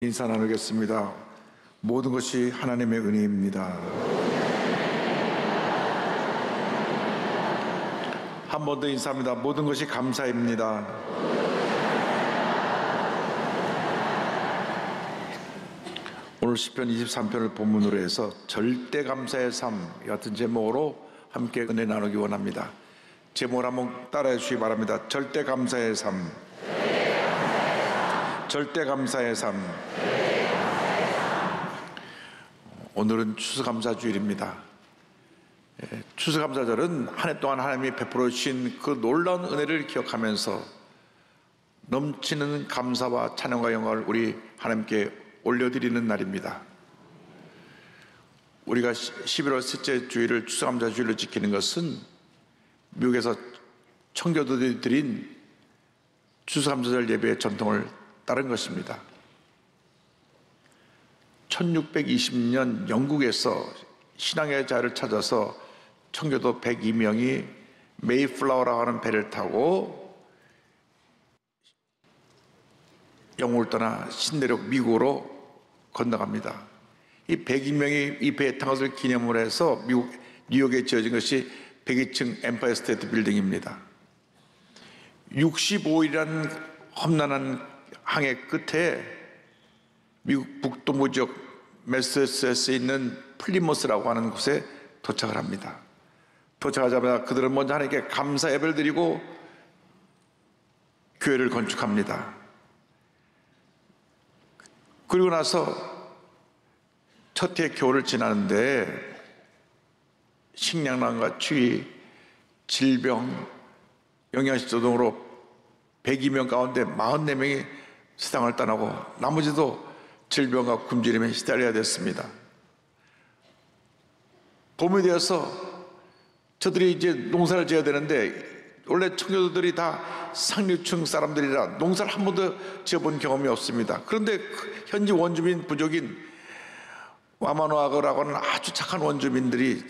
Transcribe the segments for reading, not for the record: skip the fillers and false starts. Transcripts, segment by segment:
인사 나누겠습니다. 모든 것이 하나님의 은혜입니다. 한 번 더 인사합니다. 모든 것이 감사입니다. 오늘 시편 23편을 본문으로 해서 절대 감사의 삶 같은 제목으로 함께 은혜 나누기 원합니다. 제목을 한번 따라해 주시기 바랍니다. 절대 감사의 삶. 절대 감사의 삶. 오늘은 추수감사주일입니다. 추수감사절은 한 해 동안 하나님이 베풀어 주신 그 놀라운 은혜를 기억하면서 넘치는 감사와 찬양과 영광을 우리 하나님께 올려드리는 날입니다. 우리가 11월 셋째 주일을 추수감사주일로 지키는 것은 미국에서 청교도들이 드린 추수감사절 예배의 전통을 따른 것입니다. 1620년 영국에서 신앙의 자를 찾아서 청교도 102명이 메이플라워라고 하는 배를 타고 영국을 떠나 신대륙 미국으로 건너갑니다. 이 102명이 이 배에 탄 것을 기념으로 해서 미국 뉴욕에 지어진 것이 102층 엠파이어 스테이트 빌딩입니다. 65일이라는 험난한 항해 끝에 미국 북동부 지역 매사추세츠에 있는 플리머스라고 하는 곳에 도착을 합니다. 도착하자마자 그들은 먼저 하나님께 감사 예배를 드리고 교회를 건축합니다. 그리고 나서 첫 해 겨울을 지나는데 식량난과 추위, 질병, 영양실조 등으로 102명 가운데 44명이 세상을 떠나고 나머지도 질병과 굶주림에 시달려야 됐습니다. 봄이 되어서 저들이 이제 농사를 지어야 되는데 원래 청교도들이 다 상류층 사람들이라 농사를 한 번도 지어본 경험이 없습니다. 그런데 현지 원주민 부족인 와마노아거라고 하는 아주 착한 원주민들이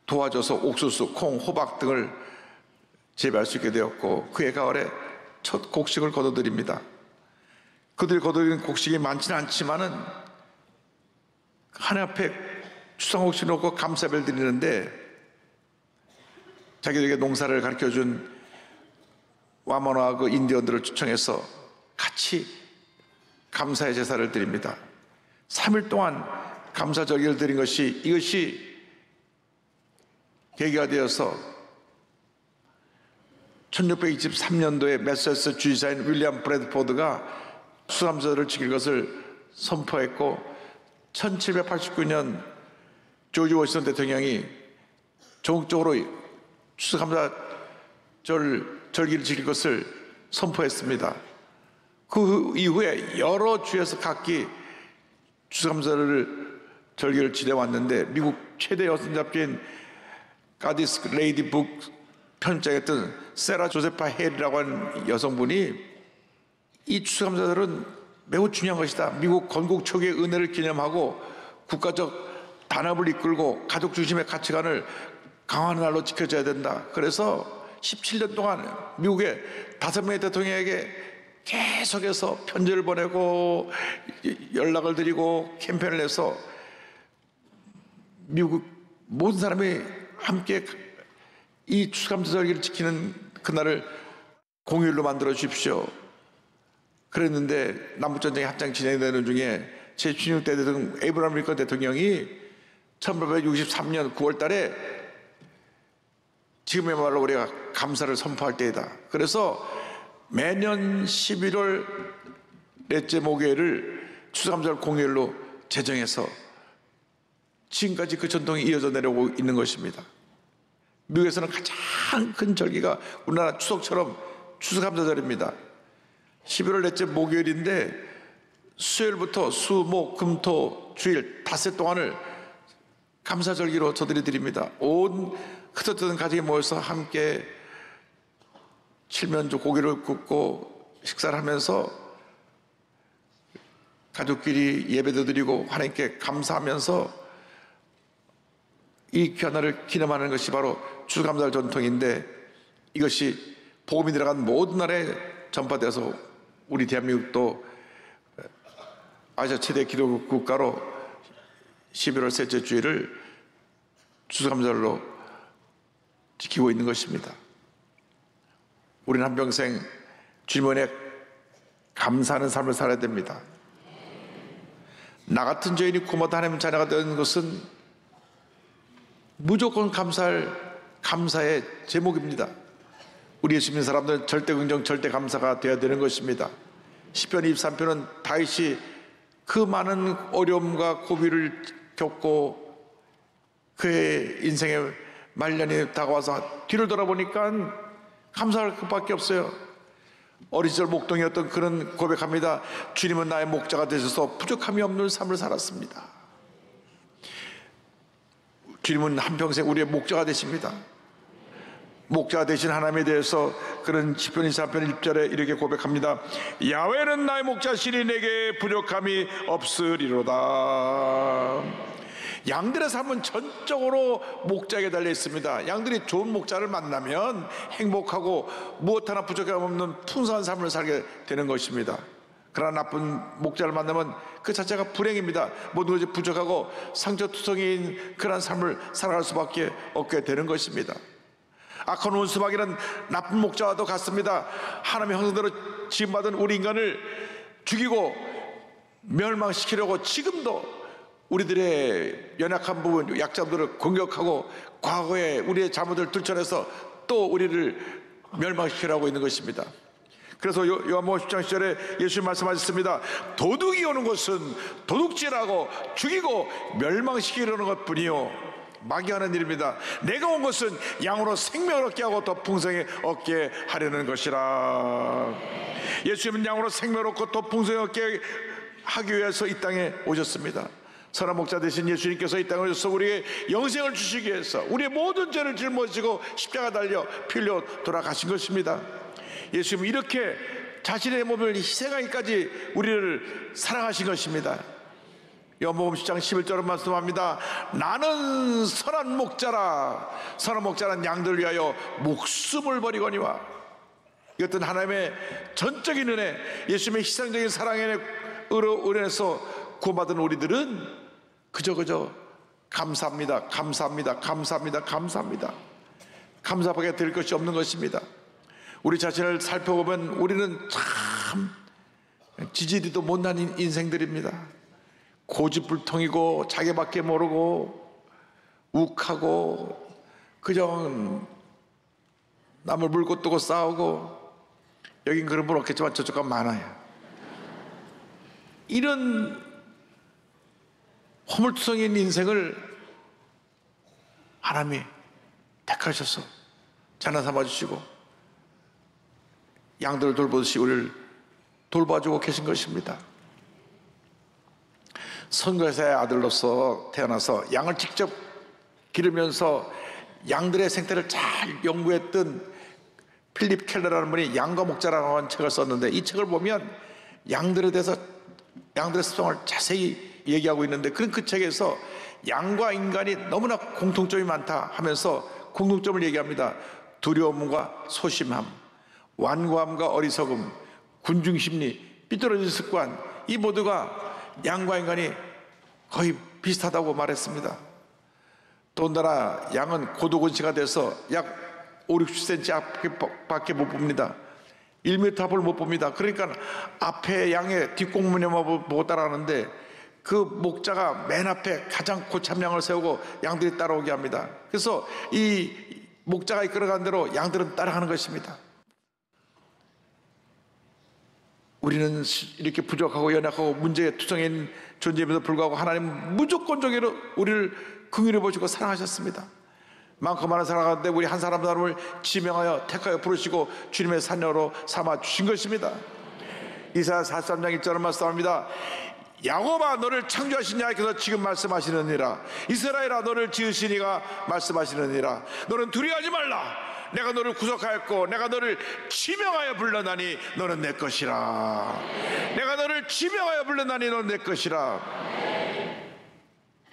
도와줘서 옥수수, 콩, 호박 등을 재배할 수 있게 되었고 그해 가을에 첫 곡식을 거둬들입니다. 그들이 거둬들인 곡식이 많지는 않지만은 하나님 앞에 추상곡식을 놓고 감사를 드리는데 자기들에게 농사를 가르쳐준 와마노아 그 인디언들을 초청해서 같이 감사의 제사를 드립니다. 3일 동안 감사절기를 드린 것이 이것이 계기가 되어서 1623년도에 매사추세츠 주지사인 윌리엄 브래드포드가 추수감사절을 지킬 것을 선포했고 1789년 조지 워싱턴 대통령이 전국적으로 추수감사절 기를 지킬 것을 선포했습니다. 그 이후에 여러 주에서 각기 추수감사절 절기를 지내왔는데 미국 최대 여성 잡지인 가디스 레이디 북 편집장이었던 세라 조세파 헬이라고 하는 여성분이 이 추수감사절은 매우 중요한 것이다. 미국 건국 초기의 은혜를 기념하고 국가적 단합을 이끌고 가족 중심의 가치관을 강화하는 날로 지켜져야 된다. 그래서 17년 동안 미국의 5명의 대통령에게 계속해서 편지를 보내고 연락을 드리고 캠페인을 해서 미국 모든 사람이 함께 이 추수감사절기를 지키는 그날을 공휴일로 만들어 주십시오. 그랬는데 남북전쟁이 한창 진행되는 중에 제16대 대통령 에이브라함 링컨 대통령이 1863년 9월 달에 지금의말로 우리가 감사를 선포할 때이다. 그래서 매년 11월 넷째 목요일을 추수감사절 공휴일로 제정해서 지금까지 그 전통이 이어져 내려오고 있는 것입니다. 미국에서는 가장 큰 절기가 우리나라 추석처럼 추수감사절입니다. 11월 넷째 목요일인데 수요일부터 수, 목, 금, 토, 주일 닷새 동안을 감사절기로 저들이 드립니다. 온 흩어졌던 가족이 모여서 함께 칠면조 고기를 굽고 식사를 하면서 가족끼리 예배도 드리고 하나님께 감사하면서 이 귀한 날을 기념하는 것이 바로 추수감사절 전통인데 이것이 복음이 들어간 모든 나라에 전파되어서 우리 대한민국도 아시아 최대 기독교 국가로 11월 셋째 주일을 추수감사절로 지키고 있는 것입니다. 우리는 한평생 주님 은혜에 감사하는 삶을 살아야 됩니다. 나 같은 죄인이 고마다 하나님 자녀가 되는 것은 무조건 감사의 제목입니다. 우리 예수 믿는 사람들은 절대 긍정, 절대 감사가 되어야 되는 것입니다. 시편 23편은 다윗이 그 많은 어려움과 고비를 겪고 그의 인생의 말년이 다가와서 뒤를 돌아보니까 감사할 것밖에 없어요. 어린 시절 목동이었던 그런 고백합니다. 주님은 나의 목자가 되셔서 부족함이 없는 삶을 살았습니다. 주님은 한평생 우리의 목자가 되십니다. 목자가 되신 하나님에 대해서 그런 시편 23편 1절에 이렇게 고백합니다. 야훼는 나의 목자시니 내게 부족함이 없으리로다. 양들의 삶은 전적으로 목자에게 달려 있습니다. 양들이 좋은 목자를 만나면 행복하고 무엇 하나 부족함 없는 풍성한 삶을 살게 되는 것입니다. 그러나 나쁜 목자를 만나면 그 자체가 불행입니다. 모든 것이 부족하고 상처투성이인 그런 삶을 살아갈 수밖에 없게 되는 것입니다. 악한 원수마귀는 나쁜 목자와도 같습니다. 하나님의 형상대로 지음받은 우리 인간을 죽이고 멸망시키려고 지금도 우리들의 연약한 부분, 약자들을 공격하고 과거에 우리의 잘못을 들춰내서 또 우리를 멸망시키려고 있는 것입니다. 그래서 요한복음 10장 10절에 예수님 말씀하셨습니다. 도둑이 오는 것은 도둑질하고 죽이고 멸망시키려는 것뿐이요 마귀 하는 일입니다. 내가 온 것은 양으로 생명을 얻게 하고 더 풍성히 얻게 하려는 것이라. 예수님은 양으로 생명을 얻고 더 풍성히 얻게 하기 위해서 이 땅에 오셨습니다. 선한 목자 되신 예수님께서 이 땅에 오셔서 우리에게 영생을 주시기 위해서 우리의 모든 죄를 짊어지고 십자가 달려 피 흘려 돌아가신 것입니다. 예수님은 이렇게 자신의 몸을 희생하기까지 우리를 사랑하신 것입니다. 요한복음 10장 11절은 말씀합니다. 나는 선한 목자라. 선한 목자는 양들을 위하여 목숨을 버리거니와. 이것은 하나님의 전적인 은혜, 예수님의 희생적인 사랑으로 은혜에서 구원받은 우리들은 그저 감사합니다, 감사합니다, 감사합니다, 감사합니다. 감사하게 될 것이 없는 것입니다. 우리 자신을 살펴보면 우리는 참 지지리도 못난 인생들입니다. 고집불통이고 자기밖에 모르고 욱하고 그저 남을 물고 뜨고 싸우고, 여긴 그런 분 없겠지만 저쪽 가면 많아요. 이런 허물투성인 인생을 하나님이 택하셔서 자녀 삼아주시고 양들을 돌보듯이 우리를 돌봐주고 계신 것입니다. 선교사의 아들로서 태어나서 양을 직접 기르면서 양들의 생태를 잘 연구했던 필립 켈러라는 분이 양과 목자라는 책을 썼는데, 이 책을 보면 양들에 대해서, 양들의 습성을 자세히 얘기하고 있는데, 그 책에서 양과 인간이 너무나 공통점이 많다 하면서 공통점을 얘기합니다. 두려움과 소심함, 완고함과 어리석음, 군중심리, 삐뚤어진 습관, 이 모두가 양과 인간이 거의 비슷하다고 말했습니다. 더군다나 양은 고도근시가 돼서 약 5, 60cm 밖에 못 봅니다. 1m 앞을 못 봅니다. 그러니까 앞에 양의 뒷공문에만 보고 따라가는데, 그 목자가 맨 앞에 가장 고참양을 세우고 양들이 따라오게 합니다. 그래서 이 목자가 이끌어간 대로 양들은 따라가는 것입니다. 우리는 이렇게 부족하고 연약하고 문제에 투성인 존재임에도 불구하고 하나님은 무조건적으로 우리를 긍휼히 보시고 사랑하셨습니다. 많고 많은 사랑 가운데 우리 한 사람 사람을 지명하여 택하여 부르시고 주님의 자녀로 삼아 주신 것입니다. 이사야 43장 1절은 말씀합니다. 야곱아 너를 창조하신 야께서 지금 말씀하시느니라. 이스라엘아 너를 지으신 이가 말씀하시느니라. 너는 두려워하지 말라. 내가 너를 구속하였고 내가 너를 지명하여 불러나니 너는 내 것이라. 내가 너를 지명하여 불러나니 너는 내 것이라.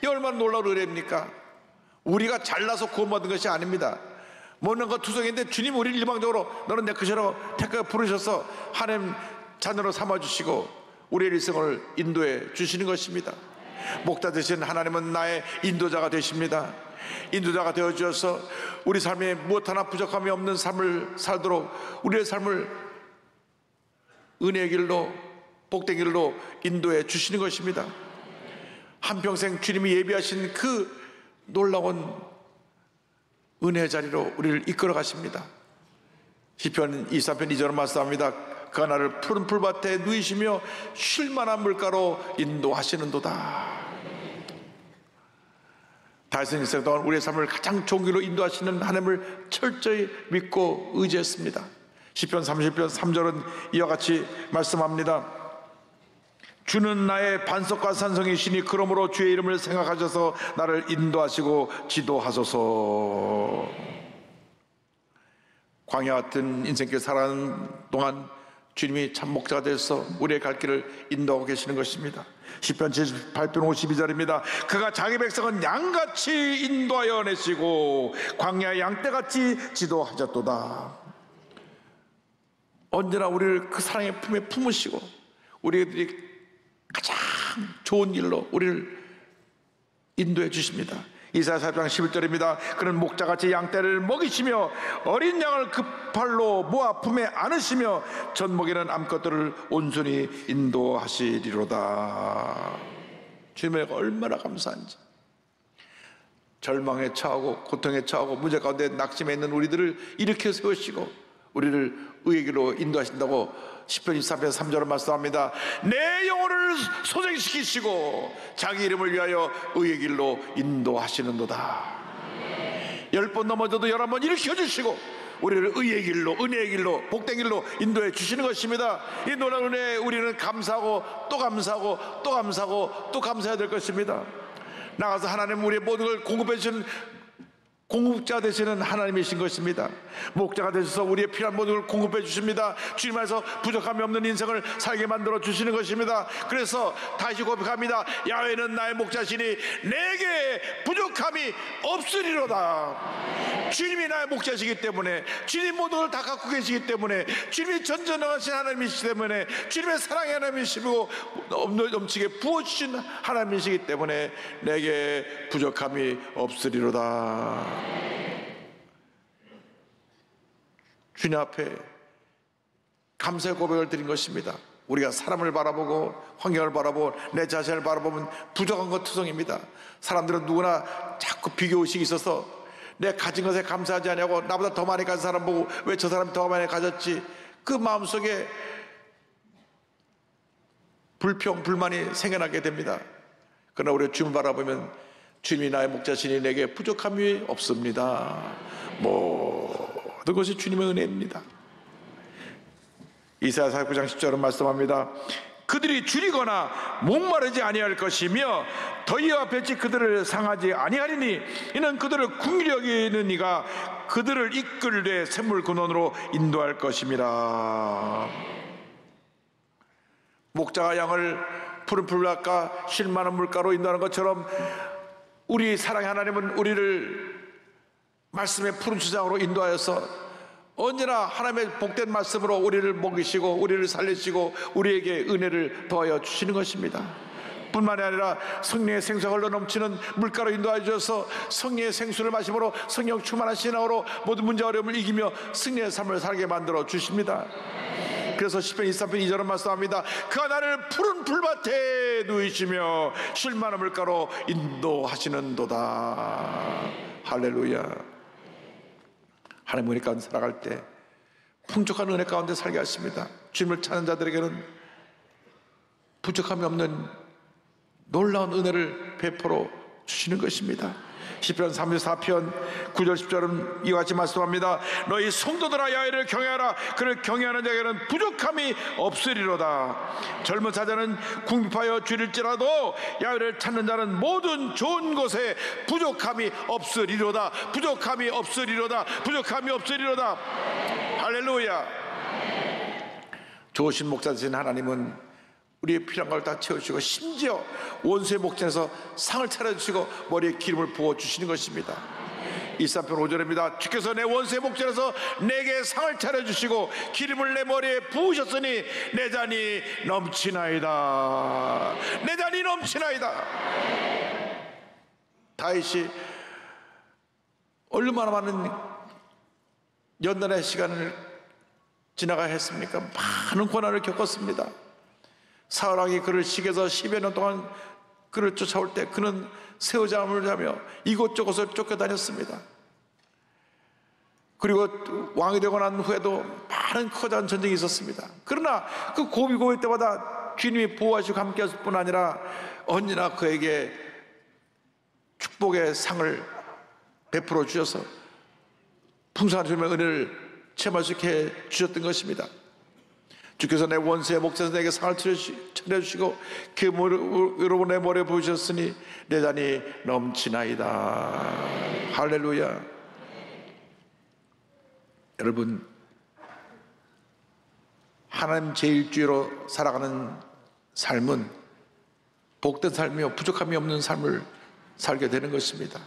이 얼마나 놀라운 은혜입니까? 우리가 잘나서 구원받은 것이 아닙니다. 못난 것 투성인데 주님 우리를 일방적으로 너는 내 것이라고 택하여 부르셔서 하나님 자녀로 삼아주시고 우리의 일생을 인도해 주시는 것입니다. 목자 되신 하나님은 나의 인도자가 되십니다. 인도자가 되어 주셔서 우리 삶에 무엇 하나 부족함이 없는 삶을 살도록 우리의 삶을 은혜의 길로 복된 길로 인도해 주시는 것입니다. 한평생 주님이 예비하신 그 놀라운 은혜의 자리로 우리를 이끌어 가십니다. 시편 23편 2절은 말씀합니다. 그가 나를 푸른 풀밭에 누이시며 쉴 만한 물가로 인도하시는도다. 다윗은 일생 동안 우리의 삶을 가장 좋은 길로 인도하시는 하나님을 철저히 믿고 의지했습니다. 시편 30편 3절은 이와 같이 말씀합니다. 주는 나의 반석과 산성이시니 그러므로 주의 이름을 생각하셔서 나를 인도하시고 지도하소서. 광야 같은 인생길 살아가는 동안 주님이 참 목자가 되어서 우리의 갈 길을 인도하고 계시는 것입니다. 시편 78편 52절입니다. 그가 자기 백성은 양같이 인도하여 내시고 광야의 양떼같이 지도하셨도다. 언제나 우리를 그 사랑의 품에 품으시고 우리들이 가장 좋은 길로 우리를 인도해 주십니다. 이사야 4장 11절입니다. 그는 목자같이 양떼를 먹이시며 어린 양을 그 팔로 모아 품에 안으시며 젖먹이는 암컷들을 온순히 인도하시리로다. 주님에게 얼마나 감사한지. 절망에 처하고 고통에 처하고 문제 가운데 낙심해 있는 우리들을 일으켜 세우시고 우리를 의의 길로 인도하신다고 시편 23편 3절을 말씀합니다. 내 영혼을 소생시키시고 자기 이름을 위하여 의의 길로 인도하시는도다. 10번 넘어져도 11번 일으켜주시고 우리를 의의 길로 은혜의 길로 복된 길로 인도해 주시는 것입니다. 이 놀라운 은혜에 우리는 감사하고 또 감사하고 또 감사하고 또 감사해야 될 것입니다. 나가서 하나님 우리의 모든 걸 공급해 주시는 공급자 되시는 하나님이신 것입니다. 목자가 되셔서 우리의 필요한 모든 걸 공급해 주십니다. 주님 안에서 부족함이 없는 인생을 살게 만들어 주시는 것입니다. 그래서 다시 고백합니다. 야훼는 나의 목자시니 내게 부족함이 없으리로다. 주님이 나의 목자시기 때문에 주님 모든 걸 다 갖고 계시기 때문에 주님이 전전능하신 하나님이시기 때문에 주님의 사랑의 하나님이시고 넘치게 부어주신 하나님이시기 때문에 내게 부족함이 없으리로다. 주님 앞에 감사의 고백을 드린 것입니다. 우리가 사람을 바라보고 환경을 바라보고 내 자신을 바라보면 부족한 것 투성입니다. 사람들은 누구나 자꾸 비교의식이 있어서 내 가진 것에 감사하지 않냐고 나보다 더 많이 가진 사람 보고 왜 저 사람이 더 많이 가졌지, 그 마음속에 불평 불만이 생겨나게 됩니다. 그러나 우리가 주님을 바라보면 주님이 나의 목자시니 내게 부족함이 없습니다. 모든 것이 주님의 은혜입니다. 이사야 49장 10절은 말씀합니다. 그들이 줄이거나 목마르지 아니할 것이며 더위와 볕이 그들을 상하지 아니하리니 이는 그들을 긍휼히 여기는 이가 그들을 이끌되 샘물 근원으로 인도할 것임이라. 목자가 양을 푸른 풀밭과 쉴 만한 물가로 인도하는 것처럼 우리 사랑의 하나님은 우리를 말씀의 푸른 수장으로 인도하여서 언제나 하나님의 복된 말씀으로 우리를 먹이시고 우리를 살리시고 우리에게 은혜를 더하여 주시는 것입니다. 뿐만이 아니라 성령의 생수가 흘러 넘치는 물가로 인도하여 주셔서 성령의 생수를 마심으로 성령 충만한 신앙으로 모든 문제 어려움을 이기며 승리의 삶을 살게 만들어 주십니다. 그래서 시편 23편 2절은 말씀합니다. 그가 나를 푸른 풀밭에 누이시며 쉴 만한 물가로 인도하시는도다. 할렐루야. 하나님 은혜 가운데 살아갈 때 풍족한 은혜 가운데 살게 하십니다. 주님을 찾는 자들에게는 부족함이 없는 놀라운 은혜를 베풀어 주시는 것입니다. 시편 34편 9절 10절은 이와 같이 말씀합니다. 너희 성도들아 야훼를 경외하라. 그를 경외하는 자에게는 부족함이 없으리로다. 젊은 사자는 궁핍하여 줄일지라도 야훼를 찾는 자는 모든 좋은 것에 부족함이 없으리로다. 부족함이 없으리로다. 부족함이 없으리로다. 할렐루야. 좋으신 목자 되신 하나님은 우리의 필요한 걸 다 채워주시고 심지어 원수의 목전에서 상을 차려주시고 머리에 기름을 부어주시는 것입니다. 23편 5절입니다. 주께서 내 원수의 목전에서 내게 상을 차려주시고 기름을 내 머리에 부으셨으니 내 잔이 넘치나이다. 내 잔이 넘치나이다. 다윗이 얼마나 많은 연단의 시간을 지나가야 했습니까? 많은 고난을 겪었습니다. 사울왕이 그를 시기해서 10여 년 동안 그를 쫓아올 때 그는 새우잠을 자며 이곳저곳을 쫓겨다녔습니다. 그리고 왕이 되고 난 후에도 많은 커다란 전쟁이 있었습니다. 그러나 그 고비 때마다 주님이 보호하시고 함께하실 뿐 아니라 언제나 그에게 축복의 상을 베풀어 주셔서 풍성한 주님의 은혜를 체험할 수 있게 해주셨던 것입니다. 주께서 내 원수의 목전에서 내게 상을 차려주시고 그 무릎으로 내 머리에 부으셨으니 내 잔이 넘치나이다. 할렐루야. 여러분, 하나님 제일주의로 살아가는 삶은 복된 삶이요 부족함이 없는 삶을 살게 되는 것입니다.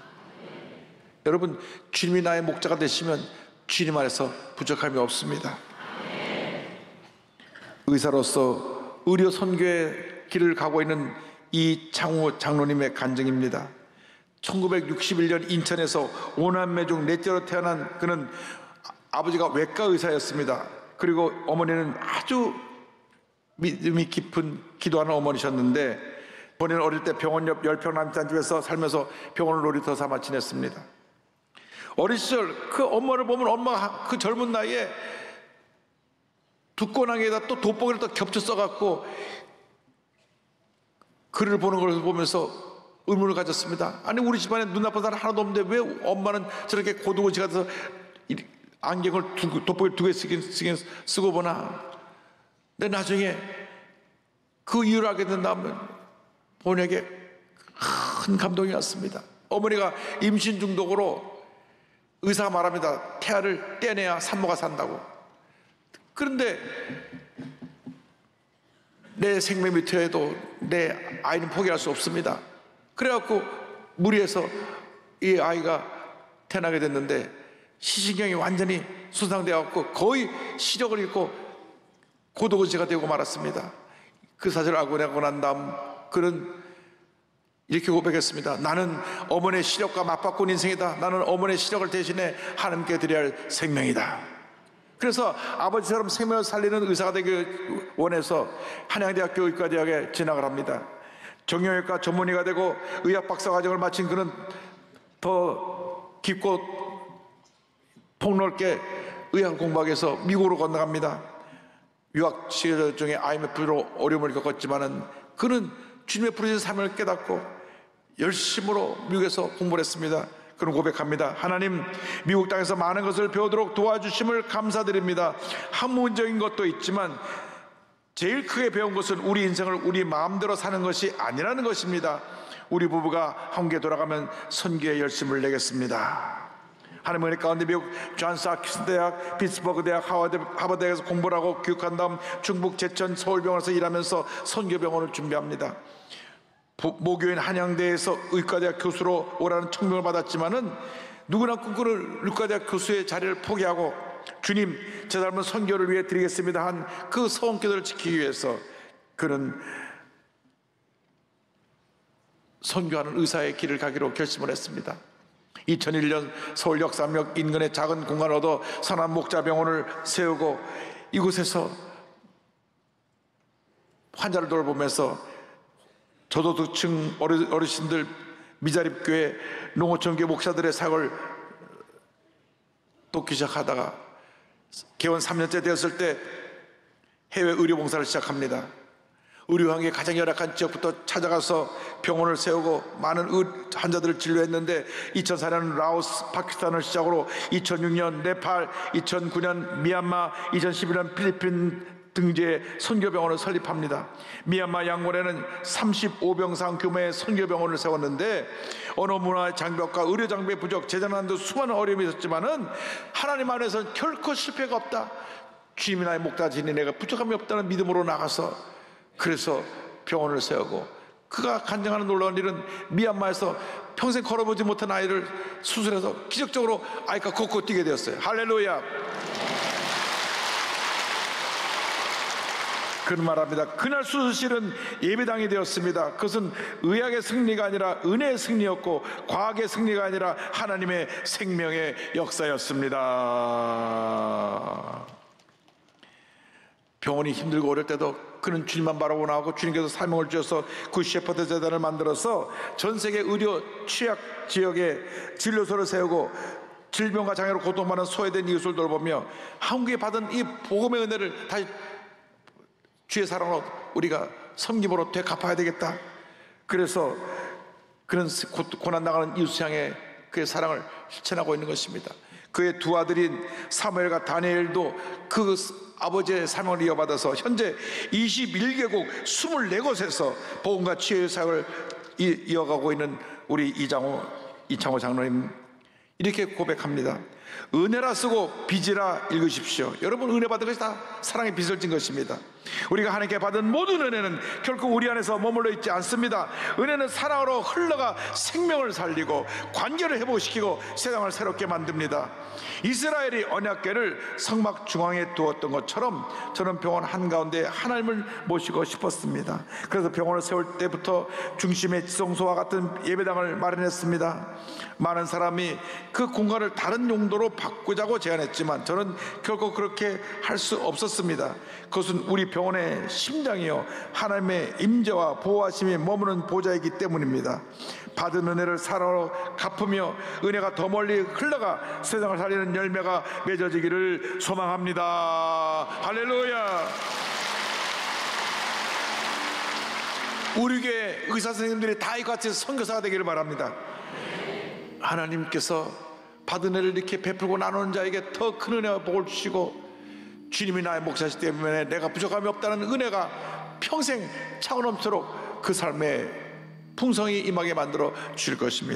여러분, 주님이 나의 목자가 되시면 주님 안에서 부족함이 없습니다. 의사로서 의료 선교의 길을 가고 있는 이창우 장로님의 간증입니다. 1961년 인천에서 5남매 중 넷째로 태어난 그는 아버지가 외과 의사였습니다. 그리고 어머니는 아주 믿음이 깊은 기도하는 어머니셨는데 본인은 어릴 때 병원 옆 10평 남산 집에서 살면서 병원을 놀이터 삼아 지냈습니다. 어린 시절 그 엄마를 보면 엄마가 그 젊은 나이에 두꺼나기에다 또 돋보기를 또 겹쳐 써갖고 그를 보는 걸 보면서 의문을 가졌습니다. 아니, 우리 집안에 눈 나쁜 사람 하나도 없는데 왜 엄마는 저렇게 고두고지가 돼서 안경을 돋보기를 두 개 쓰고 보나. 근데 나중에 그 이유를 알게 된다면 본에게 큰 감동이 왔습니다. 어머니가 임신 중독으로 의사가 말합니다. 태아를 떼내야 산모가 산다고. 그런데 내 생명이 퇴해도 내 아이는 포기할 수 없습니다. 그래갖고 무리해서 이 아이가 태어나게 됐는데 시신경이 완전히 손상되어갖고 거의 시력을 잃고 고도고지가 되고 말았습니다. 그 사실을 알고 난 다음 그는 이렇게 고백했습니다. 나는 어머니의 시력과 맞바꾼 인생이다. 나는 어머니의 시력을 대신해 하나님께 드려야 할 생명이다. 그래서 아버지처럼 생명을 살리는 의사가 되길 원해서 한양대학교 의과대학에 진학을 합니다. 정형외과 전문의가 되고 의학 박사 과정을 마친 그는 더 깊고 폭넓게 의학을 공부하기 위해서 미국으로 건너갑니다. 유학 시절 중에 IMF로 어려움을 겪었지만은 그는 주님의 부르신 삶을 깨닫고 열심으로 미국에서 공부를 했습니다. 그는 고백합니다. 하나님, 미국 땅에서 많은 것을 배우도록 도와주심을 감사드립니다. 학문적인 것도 있지만 제일 크게 배운 것은 우리 인생을 우리 마음대로 사는 것이 아니라는 것입니다. 우리 부부가 한국에 돌아가면 선교에 열심을 내겠습니다. 하나님 은혜 가운데 미국 존스 홉킨스 대학, 피츠버그 대학, 하버드 대학에서 공부를 하고 교육한 다음 중북 제천 서울병원에서 일하면서 선교병원을 준비합니다. 모교인 한양대에서 의과대학 교수로 오라는 청명을 받았지만은 누구나 꿈꾸는 의과대학 교수의 자리를 포기하고 주님, 제 삶은 선교를 위해 드리겠습니다 한 그 소원기도를 지키기 위해서 그는 선교하는 의사의 길을 가기로 결심을 했습니다. 2001년 서울 역삼역 인근의 작은 공간을 얻어 선한 목자병원을 세우고 이곳에서 환자를 돌보면서 저소득층 어르신들, 미자립교회, 농어촌교회 목사들의 사역을 돕기 시작하다가 개원 3년째 되었을 때 해외 의료봉사를 시작합니다. 의료환경이 가장 열악한 지역부터 찾아가서 병원을 세우고 많은 환자들을 진료했는데 2004년 라오스, 파키스탄을 시작으로 2006년 네팔, 2009년 미얀마, 2011년 필리핀 등지에 선교병원을 설립합니다. 미얀마 양곤에는 35병상 규모의 선교병원을 세웠는데 언어 문화 장벽과 의료 장비 부족, 재정난도 수많은 어려움이 있었지만은 하나님 안에서는 결코 실패가 없다. 주님이 나의 목자지니 내가 부족함이 없다는 믿음으로 나가서 그래서 병원을 세우고 그가 간증하는 놀라운 일은 미얀마에서 평생 걸어보지 못한 아이를 수술해서 기적적으로 아이가 걷고 뛰게 되었어요. 할렐루야. 그는 말합니다. 그날 수술실은 예배당이 되었습니다. 그것은 의학의 승리가 아니라 은혜의 승리였고 과학의 승리가 아니라 하나님의 생명의 역사였습니다. 병원이 힘들고 어릴 때도 그는 주님만 바라보고 나오고, 주님께서 사명을 주셔서 굿셰퍼드 재단을 만들어서 전 세계 의료 취약 지역에 진료소를 세우고 질병과 장애로 고통받는 소외된 이웃을 돌보며 한국에 받은 이 복음의 은혜를 다시 주의 사랑으로 우리가 섬김으로 되갚아야 되겠다. 그래서 그는 고난당하는 이웃을 향해 그의 사랑을 실천하고 있는 것입니다. 그의 두 아들인 사무엘과 다니엘도 그 아버지의 사명을 이어받아서 현재 21개국 24곳에서 복음과 치유의 사역을 이어가고 있는 우리 이창호 장로님, 이렇게 고백합니다. 은혜라 쓰고 빚이라 읽으십시오. 여러분, 은혜 받은 것이 다 사랑의 빚을 진 것입니다. 우리가 하나님께 받은 모든 은혜는 결코 우리 안에서 머물러 있지 않습니다. 은혜는 사랑으로 흘러가 생명을 살리고 관계를 회복시키고 세상을 새롭게 만듭니다. 이스라엘이 언약궤를 성막 중앙에 두었던 것처럼 저는 병원 한가운데 하나님을 모시고 싶었습니다. 그래서 병원을 세울 때부터 중심에 지성소와 같은 예배당을 마련했습니다. 많은 사람이 그 공간을 다른 용도로 바꾸자고 제안했지만 저는 결코 그렇게 할 수 없었습니다. 그것은 우리 병원의 심장이요 하나님의 임재와 보호하심이 머무는 보좌이기 때문입니다. 받은 은혜를 사랑으로 갚으며 은혜가 더 멀리 흘러가 세상을 살리는 열매가 맺어지기를 소망합니다. 할렐루야. 우리 교회 의사 선생님들이 다 이같이 선교사가 되기를 바랍니다. 하나님께서 받은 은혜를 이렇게 베풀고 나누는 자에게 더 큰 은혜와 복을 주시고, 주님이 나의 목자시기 때문에 내가 부족함이 없다는 은혜가 평생 차고 넘치도록 그 삶에 풍성히 임하게 만들어 주실 것입니다.